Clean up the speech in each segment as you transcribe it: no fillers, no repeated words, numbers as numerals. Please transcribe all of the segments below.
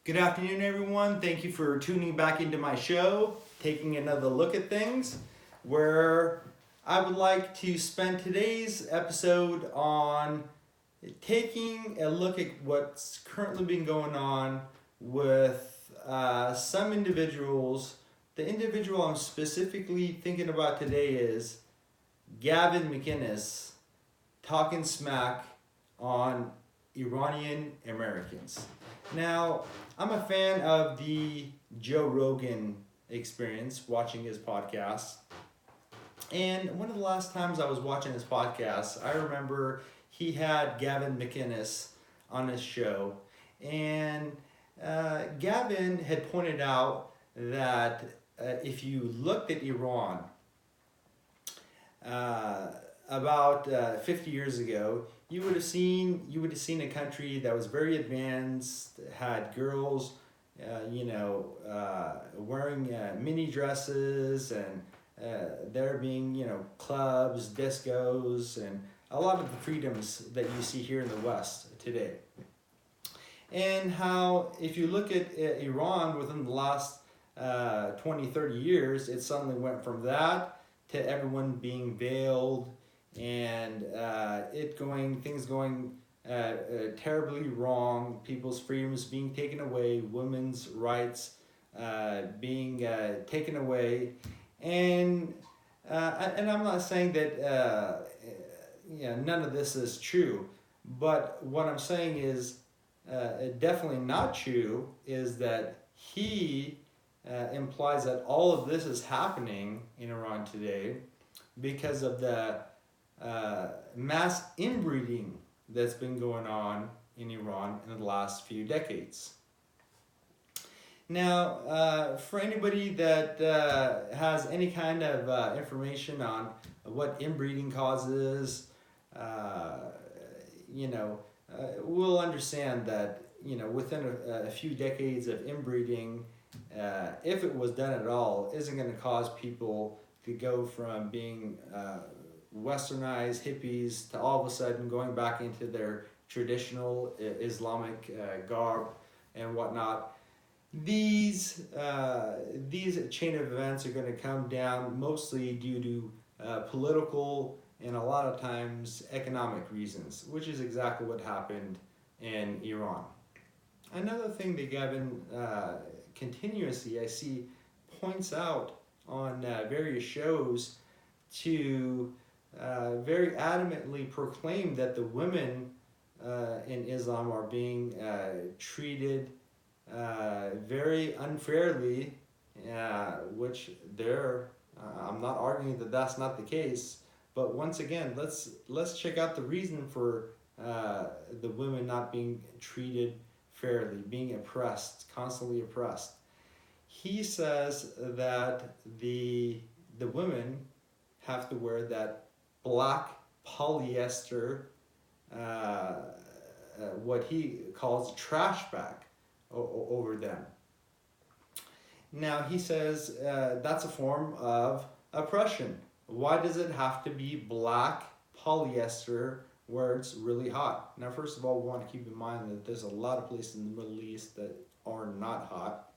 Good afternoon, everyone. Thank you for tuning back into my show, taking another look at things, where I would like to spend today's episode on taking a look at what's currently been going on with some individuals. The individual I'm specifically thinking about today is Gavin McInnes talking smack on Iranian Americans. Now, I'm a fan of the Joe Rogan experience, watching his podcast. And one of the last times I was watching his podcast, I remember he had Gavin McInnes on his show. And Gavin had pointed out that if you looked at Iran about 50 years ago, you would have seen a country that was very advanced, had girls, wearing mini dresses, and there being clubs, discos, and a lot of the freedoms that you see here in the West today. And how if you look at Iran within the last 20, 30 years, it suddenly went from that to everyone being veiled, and things going terribly wrong, people's freedoms being taken away, women's rights being taken away, and I'm not saying that none of this is true, but what I'm saying is definitely not true is that he implies that all of this is happening in Iran today because of the mass inbreeding that's been going on in Iran in the last few decades. Now, for anybody that has any kind of information on what inbreeding causes, we'll understand that within a few decades of inbreeding, if it was done at all, isn't going to cause people to go from being westernized hippies to all of a sudden going back into their traditional Islamic garb and whatnot. These chain of events are going to come down mostly due to political and a lot of times economic reasons, which is exactly what happened in Iran. Another thing that Gavin continuously I see points out on various shows to very adamantly proclaim that the women in Islam are being treated very unfairly, which I'm not arguing that that's not the case, but once again, let's check out the reason for the women not being treated fairly, being oppressed, constantly oppressed. He says that the women have to wear that black polyester, what he calls trash bag over them. Now he says that's a form of oppression. Why does it have to be black polyester where it's really hot? Now, first of all, we want to keep in mind that there's a lot of places in the Middle East that are not hot.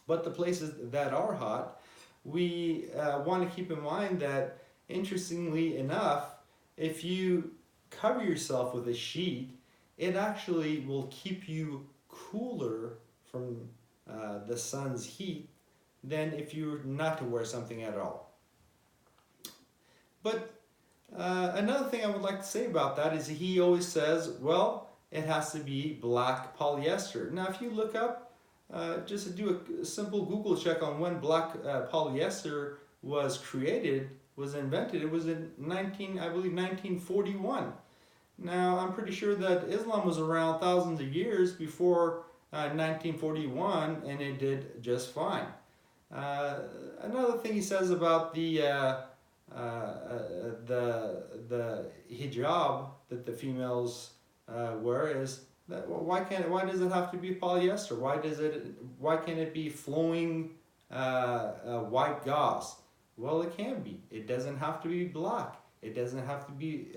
But the places that are hot, we want to keep in mind that, interestingly enough, if you cover yourself with a sheet, it actually will keep you cooler from the sun's heat than if you were not to wear something at all. But another thing I would like to say about that is he always says, well, it has to be black polyester. Now, if you look up, just to do a simple Google check on when black polyester was invented, it was in 1941. Now, I'm pretty sure that Islam was around thousands of years before 1941, and it did just fine. Another thing he says about the hijab that the females wear is that, well, why does it have to be polyester? Why can't it be flowing white gauze? Well, it can be. It doesn't have to be black. It doesn't have to be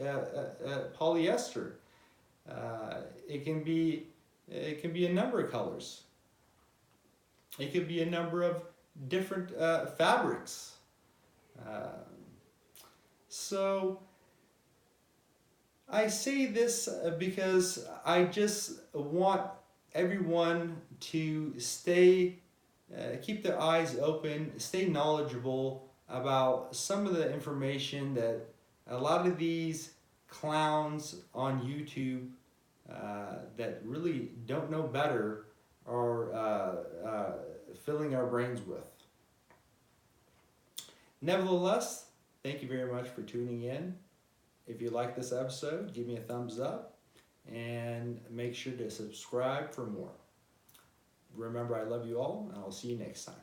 polyester. It can be It can be a number of colors. It could be a number of different fabrics. So I say this because I just want everyone to keep their eyes open, stay knowledgeable about some of the information that a lot of these clowns on YouTube that really don't know better are filling our brains with. Nevertheless, thank you very much for tuning in. If you like this episode, give me a thumbs up and make sure to subscribe for more. Remember, I love you all, and I'll see you next time.